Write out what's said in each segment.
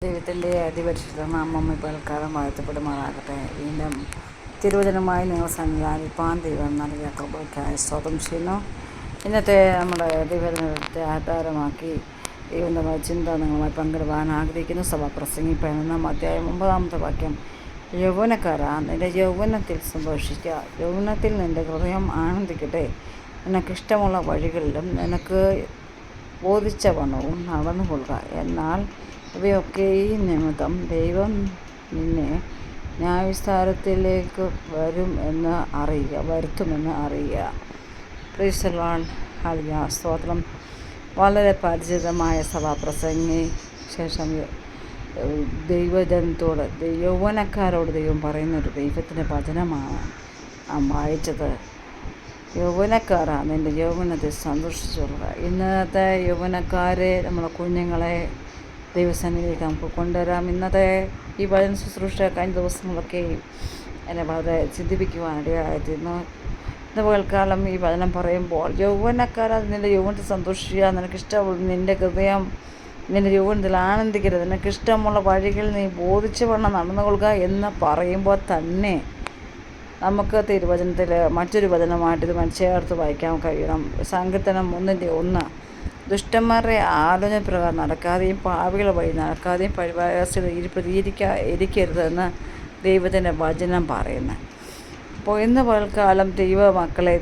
ദൈവത്തിൻ്റെ അതിപരിശുദ്ധ നാമം ഇപ്പോഴക്കാലം വാഴ്ത്തപ്പെടുമാറാകട്ടെ. വീണ്ടും തിരുവചനമായി നിങ്ങൾ സന്നിധാനിപ്പാൻ ദൈവം നൽകിയ കൃപയ്ക്കായി സ്തോത്രം ചെയ്യുന്നു. ഇന്നത്തെ നമ്മുടെ ദൈവജനത്തെ ആധാരമാക്കി ദൈവമായ ചിന്ത നിങ്ങളുമായി പങ്കിടുവാൻ ആഗ്രഹിക്കുന്നു. സഭ പ്രസംഗിപ്പാൻ 1 അധ്യായം 9 വാക്യം. യൗവനക്കാരാ, നിന്റെ യൗവനത്തിൽ സന്തോഷിക്കുക, യൗവനത്തിൽ നിന്റെ ഹൃദയം ആനന്ദിക്കട്ടെ. നിനക്കിഷ്ടമുള്ള വഴികളിലും നിനക്ക് ബോധിച്ച വണ്ണവും നടന്നുകൊള്ളുക. എന്നാൽ ഇവയൊക്കെ ഈ നിമിത്തം ദൈവം നിന്നെ ന്യായവിസ്താരത്തിലേക്ക് വരുത്തുമെന്ന് അറിയുക. Praise the Lord. ഹല്ലേലൂയ, സ്തോത്രം. വളരെ പരിചിതമായ സഭാപ്രസംഗി ശേഷം ദൈവജനത്തോട്, യൗവനക്കാരോട് ദൈവം പറയുന്നൊരു ദൈവത്തിൻ്റെ വചനമാണ് നാം വായിച്ചത്. യൗവനക്കാരാ, നിൻ്റെ യൗവനത്തെ സന്തോഷിച്ചുകൊള്ളുക. ഇന്നത്തെ യൗവനക്കാരെ, നമ്മളെ കുഞ്ഞുങ്ങളെ ദൈവസന്നിധിയിലേക്ക് നമുക്ക് കൊണ്ടുവരാം. ഇന്നത്തെ ഈ വചന ശുശ്രൂഷ കഴിഞ്ഞ ദിവസങ്ങളൊക്കെ എന്നെ വളരെ ചിന്തിപ്പിക്കുവാനിടയായിരുന്നു. ഇന്ന് പകൽക്കാലം ഈ വചനം പറയുമ്പോൾ, യൗവനക്കാരാ, നിൻ്റെ യൗവനത്തിൽ സന്തോഷിക്കുക, നിനക്കിഷ്ടമുള്ള നിൻ്റെ ഹൃദയം നിൻ്റെ യൗവനത്തിൽ ആനന്ദിക്കരുത്, നിനക്കിഷ്ടമുള്ള വഴികൾ നീ ബോധിച്ച വണ്ണം നടന്നുകൊള്ളുക എന്ന് പറയുമ്പോൾ തന്നെ നമുക്ക് തിരുവചനത്തിൽ മറ്റൊരു വചനമായിട്ട് ഇത് ചേർത്ത് വായിക്കാൻ കഴിയണം. സങ്കീർത്തനം 1:1. ദുഷ്ടന്മാരുടെ ആലോചന പ്രകാരം നടക്കാതെയും പാപികളുടെ വഴി നടക്കാതെയും പരിഹാസികൾ ഇരിക്കരുതെന്ന് ദൈവത്തിൻ്റെ വചനം പറയുന്നത്. അപ്പോൾ ഇന്ന് പകൽക്കാലം ദൈവമക്കളെ,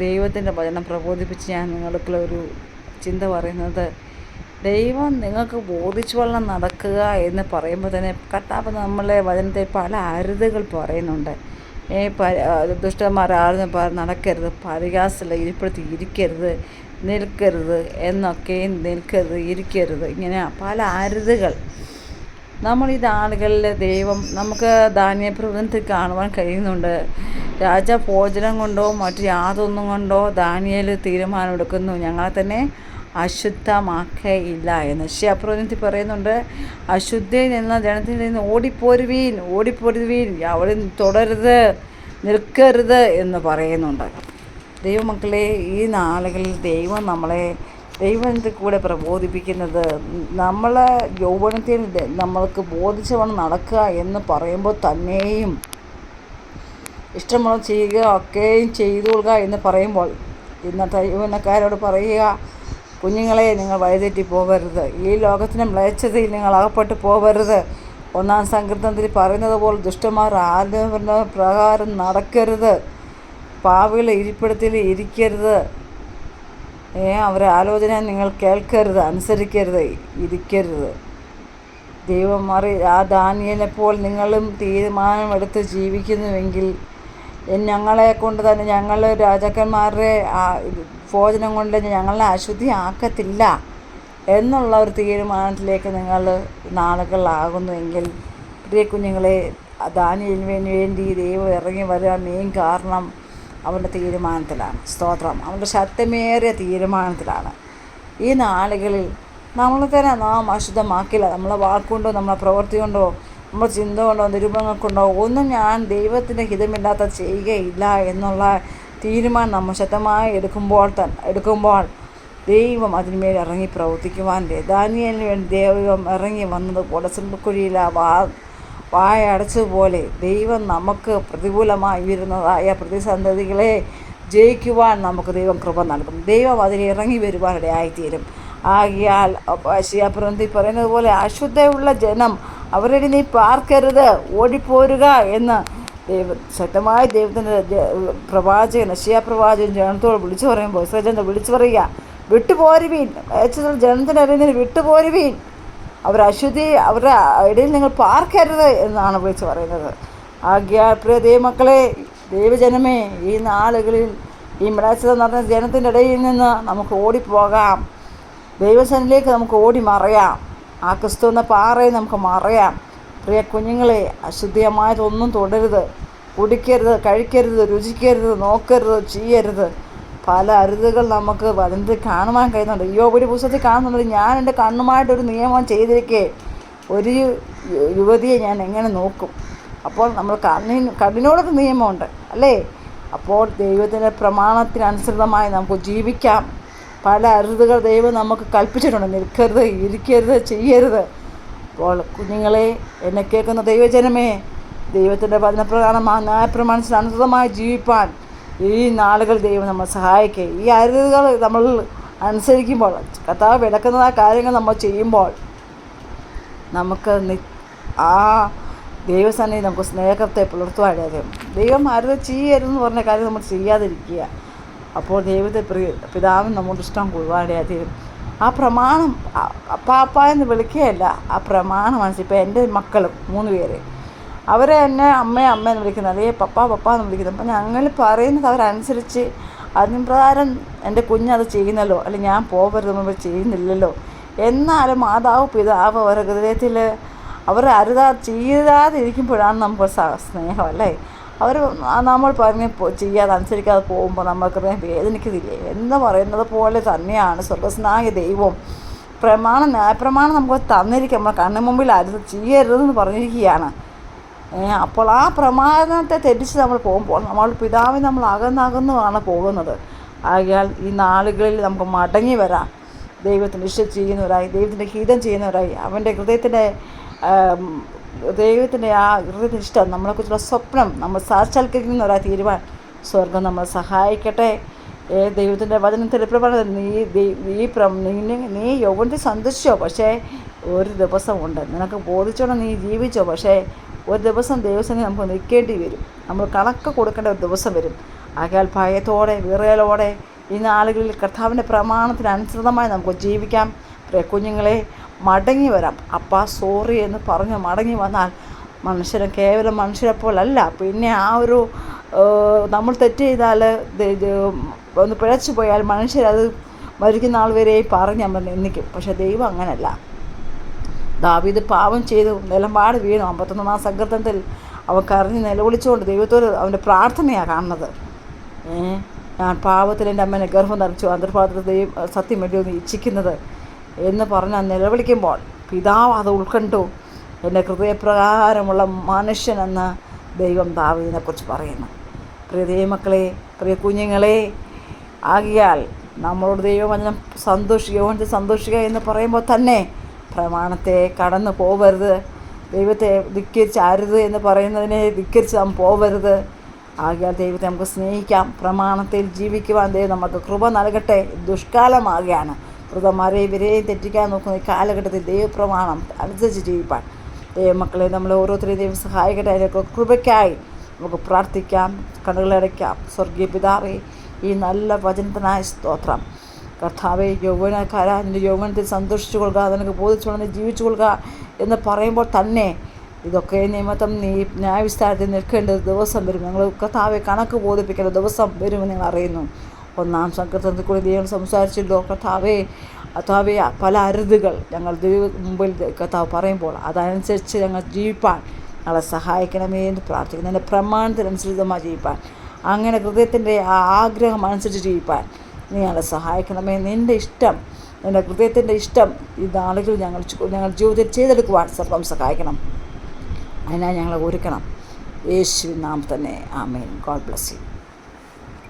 ദൈവത്തിൻ്റെ വചനം പ്രബോധിപ്പിച്ച് ഞാൻ നിങ്ങൾക്കുള്ളൊരു ചിന്ത പറയുന്നത്, ദൈവം നിങ്ങൾക്ക് ബോധിച്ചു വണ്ണം നടക്കുക എന്ന് പറയുമ്പോൾ തന്നെ കർത്താവ് നമ്മളെ വചനത്തെ പല അരുതുകൾ പറയുന്നുണ്ട്. ദുഷ്ടന്മാർ ആലോചന നടക്കരുത്, പരിഹാസികൾ ഇരിക്കരുത്, നിൽക്കരുത് എന്നൊക്കെ, നിൽക്കരുത്, ഇരിക്കരുത്, ഇങ്ങനെ പല അരുതുകൾ ഈ നാളുകളിൽ ദൈവം നമുക്ക് ദാനിയേൽ കാണുവാൻ കഴിയുന്നുണ്ട്. ഭോജനം കൊണ്ടോ മറ്റു യാതൊന്നും കൊണ്ടോ ദാനിയേൽ തീരുമാനമെടുക്കുന്നു, ഞങ്ങളെ തന്നെ അശുദ്ധമാക്കയില്ല എന്ന്. യശയ്യാപ്രവചനത്തിൽ പറയുന്നുണ്ട്, അശുദ്ധയിൽ എന്ന ജനത്തിൽ നിന്ന് ഓടിപ്പോരുവീൻ, അവിടെ തുടരുത്, നിൽക്കരുത് എന്ന് പറയുന്നുണ്ട്. ദൈവമക്കളെ, ഈ നാളുകളിൽ ദൈവം നമ്മളെ ദൈവത്തിൽ കൂടെ പ്രബോധിപ്പിക്കുന്നത്, നമ്മളെ യൗവനത്തിൽ നമ്മൾക്ക് ബോധിച്ചവണ്ണം നടക്കുക എന്ന് പറയുമ്പോൾ തന്നെയും ഇഷ്ടമുള്ള ചെയ്യുക, ഒക്കെയും ചെയ്തുകൊള്ളുക എന്ന് പറയുമ്പോൾ ഇന്നത്തെ യൗവനക്കാരോട് പറയുക, കുഞ്ഞുങ്ങളെ, നിങ്ങൾ വഴിതെറ്റി പോകരുത്, ഈ ലോകത്തിൻ്റെ മ്ലേച്ഛതയിൽ നിങ്ങൾ അകപ്പെട്ടു പോകരുത്. 1 സങ്കീർത്തനത്തിൽ പറയുന്നത് പോലെ ദുഷ്ടന്മാർ ആലോചന പ്രകാരം നടക്കരുത്, പാപികളുടെ ഇരിപ്പിടത്തിൽ ഇരിക്കരുത്, അവരെ ആലോചന നിങ്ങൾ കേൾക്കരുത്, അനുസരിക്കരുത്, ഇരിക്കരുത്. ദൈവം ആ ദാനിയേലിനെപ്പോൾ നിങ്ങളും തീരുമാനമെടുത്ത് ജീവിക്കുന്നുവെങ്കിൽ, ഞങ്ങളെ കൊണ്ട് തന്നെ, ഞങ്ങൾ രാജാക്കന്മാരുടെ ഭോജനം കൊണ്ട് ഞങ്ങളെ അശുദ്ധി ആക്കത്തില്ല എന്നുള്ള ഒരു തീരുമാനത്തിലേക്ക് നിങ്ങൾ നാളുകളാകുന്നുവെങ്കിൽ, പ്രിയ കുഞ്ഞുങ്ങളെ, ദാനിയേലിന് വേണ്ടി ദൈവം ഇറങ്ങി വരാൻ മെയിൻ കാരണം അവൻ്റെ തീരുമാനത്തിലാണ്. സ്തോത്രം. അവൻ്റെ ശക്തമേറിയ തീരുമാനത്തിലാണ്. ഈ നാളുകളിൽ നമ്മൾ തന്നെ നാം അശുദ്ധമാക്കില്ല. നമ്മളെ വാക്കുകൊണ്ടോ നമ്മളെ പ്രവൃത്തി കൊണ്ടോ നമ്മുടെ ചിന്ത കൊണ്ടോ നിരൂപങ്ങൾ കൊണ്ടോ ഒന്നും ഞാൻ ദൈവത്തിൻ്റെ ഹിതമില്ലാത്ത ചെയ്യുകയില്ല എന്നുള്ള തീരുമാനം നമ്മൾ ശക്തമായി എടുക്കുമ്പോൾ ദൈവം അതിന്മേൽ ഇറങ്ങി പ്രവർത്തിക്കുവാൻ, ദാനിയേലിന് വേണ്ടി ദൈവം ഇറങ്ങി വന്നതുപോലെ സിംഹക്കുഴിയിൽ വായ അടച്ചതുപോലെ ദൈവം നമുക്ക് പ്രതികൂലമായി വരുന്നതായ പ്രതിസന്ധികളെ ജയിക്കുവാൻ നമുക്ക് ദൈവം കൃപ നൽകും. ദൈവം അതിൽ ഇറങ്ങി വരുവാനിടയായിത്തീരും. ആകിയാൽ യശയ്യാപ്രവചനത്തിൽ പറയുന്നത് പോലെ, അശുദ്ധയുള്ള ജനം അവരുടെ നീ പാർക്കരുത്, ഓടിപ്പോരുക എന്ന് ശക്തമായ ദൈവത്തിൻ്റെ യശയ്യാപ്രവാചകൻ ജനത്തോട് വിളിച്ചു പറയുമ്പോൾ, ഇസ്രായേൽ വിളിച്ചു പറയുക, വിട്ടുപോരുവീൻ, ജനത്തിൻ്റെ ഇടയിൽ വിട്ടുപോരുവീൻ, അവരുടെ ഇടയിൽ നിങ്ങൾ പാർക്കരുത് എന്നാണ് വിളിച്ച് പറയുന്നത്. ആകിയാൽ പ്രിയ ദൈവമക്കളെ, ദൈവജനമേ, ഈ നാളുകളിൽ ഈ മ്ലേച്ഛത നടന്ന ജനത്തിൻ്റെ ഇടയിൽ നിന്ന് നമുക്ക് ഓടിപ്പോകാം, ദൈവസന്നിധിയിലേക്ക് നമുക്ക് ഓടി മറയാം, ആ ക്രിസ്തു എന്ന പാറയെ നമുക്ക് മറയാം. പ്രിയ കുഞ്ഞുങ്ങളെ, അശുദ്ധമായതൊന്നും തൊടരുത്, കുടിക്കരുത്, കഴിക്കരുത്, രുചിക്കരുത്, നോക്കരുത്, ചെയ്യരുത്. പല അരുതുകൾ നമുക്ക് വചനത്തിൽ കാണുവാൻ കഴിയുന്നുണ്ട്. യോബിൻ്റെ പുസ്തകത്തിൽ കാണുന്നുണ്ട്, ഞാൻ എൻ്റെ കണ്ണുമായിട്ടൊരു നിയമം ചെയ്തിരിക്കെ ഒരു യുവതിയെ ഞാൻ എങ്ങനെ നോക്കും. അപ്പോൾ നമ്മൾ കണ്ണിനോടൊരു നിയമമുണ്ട് അല്ലേ? അപ്പോൾ ദൈവത്തിൻ്റെ പ്രമാണത്തിനനുസൃതമായി നമുക്ക് ജീവിക്കാം. പല അരുതുകൾ ദൈവം നമുക്ക് കൽപ്പിച്ചിട്ടുണ്ട്. നിൽക്കരുത്, ഇരിക്കരുത്, ചെയ്യരുത്. അപ്പോൾ കുഞ്ഞുങ്ങളെ, എന്നെ കേൾക്കുന്ന ദൈവജനമേ, ദൈവത്തിൻ്റെ വചനപ്രകാരം ആ ന്യായപ്രമാണത്തിന് അനുസൃതമായി ജീവിപ്പാൻ ഈ നാളുകൾ ദൈവം നമ്മൾ സഹായിക്കുക. ഈ അരുതുകൾ നമ്മൾ അനുസരിക്കുമ്പോൾ, കർത്താവ് വിലക്കുന്നതായ കാര്യങ്ങൾ നമ്മൾ ചെയ്യുമ്പോൾ, നമുക്ക് ആ ദൈവസന്നിധി നമുക്ക് സ്നേഹത്തെ പുലർത്തുവാനാകും. ദൈവം അരുത് ചെയ്യരുതെന്ന് പറഞ്ഞ കാര്യം നമ്മൾ ചെയ്യാതിരിക്കുക. അപ്പോൾ ദൈവത്തെ പിതാവിന് നമ്മോട് ഇഷ്ടം കൂടുവാനാകും. ആ പ്രമാണം അപ്പാപ്പ എന്ന് വിളിക്കുകയല്ല, ആ പ്രമാണം മനസ്സിൽ. ഇപ്പോൾ എൻ്റെ മക്കളും 3 പേര്, അവരെ എന്നെ അമ്മ എന്ന് വിളിക്കുന്നത്, അതേ പപ്പ എന്ന് വിളിക്കുന്നത്. അപ്പം ഞങ്ങൾ പറയുന്നത് അവരനുസരിച്ച് അതിന് പ്രകാരം എൻ്റെ കുഞ്ഞത് ചെയ്യുന്നല്ലോ, അല്ലെങ്കിൽ ഞാൻ പോകരുതെന്ന് ചെയ്യുന്നില്ലല്ലോ. എന്നാലും മാതാവ് പിതാവ് അവരുടെ ഹൃദയത്തിൽ അവർ ചെയ്യാതെ ഇരിക്കുമ്പോഴാണ് നമുക്ക് സ്നേഹമല്ലേ. അവർ നമ്മൾ പറഞ്ഞ് ചെയ്യാതെ അനുസരിക്കാതെ പോകുമ്പോൾ നമുക്ക് വേദനിക്കുന്നില്ലേ എന്ന് പറയുന്നത് പോലെ തന്നെയാണ് സ്വർഗസ്നായ ദൈവം ന്യായപ്രമാണം നമുക്ക് തന്നിരിക്കുക. നമ്മൾ കണ്ണു മുമ്പിൽ ചെയ്യരുതെന്ന് പറഞ്ഞിരിക്കുകയാണ്. അപ്പോൾ ആ പ്രമാണത്തെ തെറ്റിച്ച് നമ്മൾ പോകുമ്പോൾ നമ്മൾ പിതാവിൽ നമ്മൾ അകന്നകന്നുമാണ് പോകുന്നത്. ആകയാൽ ഈ നാളുകളിൽ നമുക്ക് മടങ്ങി വരാം. ദൈവത്തിൻ്റെ ഇഷ്ടം ചെയ്യുന്നവരായി, ദൈവത്തിൻ്റെ ഹിതം ചെയ്യുന്നവരായി, അവൻ്റെ ദൈവത്തിൻ്റെ ആ ഹൃദയത്തിൻ്റെ ഇഷ്ടം, നമ്മളെക്കുറിച്ചുള്ള സ്വപ്നം നമ്മൾ സാക്ഷാത്കരിക്കുന്നവരായി തീരുവാൻ സ്വർഗം നമ്മളെ സഹായിക്കട്ടെ. ദൈവത്തിൻ്റെ വചനത്തിൽ പ്രമാണം നീ യൗവനത്തിൽ സന്തോഷിച്ചോ, പക്ഷേ ഒരു ദിവസമുണ്ട്, നിനക്ക് ബോധിച്ചോണം, നീ ജീവിച്ചോ, പക്ഷേ ഒരു ദിവസം ദൈവസന്നിധി നമുക്ക് നിൽക്കേണ്ടി വരും. നമ്മൾ കണക്ക് കൊടുക്കേണ്ട ഒരു ദിവസം വരും. ആകയാൽ ഭയത്തോടെ വിറയലോടെ ഈ നാളുകളിൽ കർത്താവിൻ്റെ പ്രമാണത്തിനനുസൃതമായി നമുക്ക് ജീവിക്കാം. കുഞ്ഞുങ്ങളെ, മടങ്ങി വരാം. അപ്പാ സോറി എന്ന് പറഞ്ഞ് മടങ്ങി വന്നാൽ മനുഷ്യരെ കേവലം മനുഷ്യരെപ്പോലല്ല, പിന്നെ ആ ഒരു നമ്മൾ തെറ്റ് ചെയ്താൽ ഒന്ന് പിഴച്ചു പോയാൽ മനുഷ്യരത് മരിക്കുന്ന ആൾ വരെ പറഞ്ഞ് നമ്മൾ നിന്ദിക്കും. പക്ഷേ ദൈവം അങ്ങനല്ല. ദാവീദ് പാപം ചെയ്തു നിലപാട് വീണു. 51 സങ്കീർത്തനത്തിൽ അവൻ കരഞ്ഞ് നിലവിളിച്ചുകൊണ്ട് ദൈവത്തോട് അവൻ്റെ പ്രാർത്ഥനയാണ് കാണുന്നത്. ഞാൻ പാപത്തിൽ എൻ്റെ അമ്മേനെ ഗർഭം ധരിച്ചു, അന്തർഭാഗത്തിൽ ദൈവം സത്യം വേണ്ടിയൊന്ന് ഇച്ഛിക്കുന്നത് എന്ന് പറഞ്ഞാൽ നിലവിളിക്കുമ്പോൾ പിതാവ് അത് ഉൾക്കൊണ്ടു. എൻ്റെ ഹൃദയപ്രകാരമുള്ള മനുഷ്യനെന്ന് ദൈവം ദാവീദിനെക്കുറിച്ച് പറയുന്നു. പ്രിയ ദൈവമക്കളെ, പ്രിയ കുഞ്ഞുങ്ങളെ, ആകിയാൽ നമ്മളോട് ദൈവവചനം സന്തോഷിക്കുക എന്ന് പറയുമ്പോൾ തന്നെ പ്രമാണത്തെ കടന്നു പോവരുത്. ദൈവത്തെ ധിക്കരിച്ചരുത് എന്ന് പറയുന്നതിനെ ധിക്കരിച്ച് നാം പോവരുത്. ആകയാൽ ദൈവത്തെ നമുക്ക് സ്നേഹിക്കാം, പ്രമാണത്തിൽ ജീവിക്കുവാൻ ദൈവം നമുക്ക് കൃപ നൽകട്ടെ. ദുഷ്കാലമാകുകയാണ്. വരെയും തെറ്റിക്കാൻ നോക്കുന്ന ഈ കാലഘട്ടത്തിൽ ദൈവപ്രമാണം അനുസരിച്ച് ജീവിപ്പാൻ ദൈവമക്കളെ നമ്മളെ ഓരോരുത്തരെയും ദൈവം സഹായിക്കട്ടെ. അതിനൊക്കെ കൃപയ്ക്കായി നമുക്ക് പ്രാർത്ഥിക്കാം, കണ്ണുകളടയ്ക്കാം. സ്വർഗീയ പിതാവേ, ഈ നല്ല വചനത്തിനായ സ്തോത്രം. കർത്താവെ, യൗവനക്കാരാ, നിൻ്റെ യൗവനത്തിൽ സന്തോഷിച്ചു കൊള്ളുക, നിനക്ക് ബോധിച്ചുകൊണ്ട് ജീവിച്ചു കൊള്ളുക എന്ന് പറയുമ്പോൾ തന്നെ ഇതൊക്കെ നിമിത്തം നീ ന്യായവിസ്താരത്തിൽ നിൽക്കേണ്ട ഒരു ദിവസം വരും. ഞങ്ങൾ കർത്താവെ കണക്ക് ബോധിപ്പിക്കേണ്ട ദിവസം വരുമെന്ന് നിങ്ങൾ അറിയുന്നു. 1 സങ്കീർത്തനത്തിൽ കൂടി ദൈവം സംസാരിച്ചല്ലോ. കർത്താവെ പല അരുതുകൾ ഞങ്ങൾ ദൈവ മുമ്പിൽ കർത്താവ് പറയുമ്പോൾ അതനുസരിച്ച് ഞങ്ങൾ ജീവിപ്പാൻ ഞങ്ങളെ സഹായിക്കണമേ എന്ന് പ്രാർത്ഥിക്കുന്നു. എൻ്റെ പ്രമാണത്തിനനുസരിതമായി ജീവിപ്പാൻ, അങ്ങനെ ഹൃദയത്തിൻ്റെ ആ ആഗ്രഹം അനുസരിച്ച് ജീവിപ്പാൻ നീ ഞങ്ങളെ സഹായിക്കണമേ. നിൻ്റെ ഇഷ്ടം, നിൻ്റെ ഹൃദയത്തിൻ്റെ ഇഷ്ടം ഈ നാളുകൾ ഞങ്ങൾ ജീവിതത്തിൽ ചെയ്തെടുക്കുവാൻ സർവ്വം സഹായിക്കണം. അതിനായി ഞങ്ങളെ ഒരുക്കണം. യേശുവിൻ നാമത്തിൽ തന്നെ ആമേൻ. God bless you.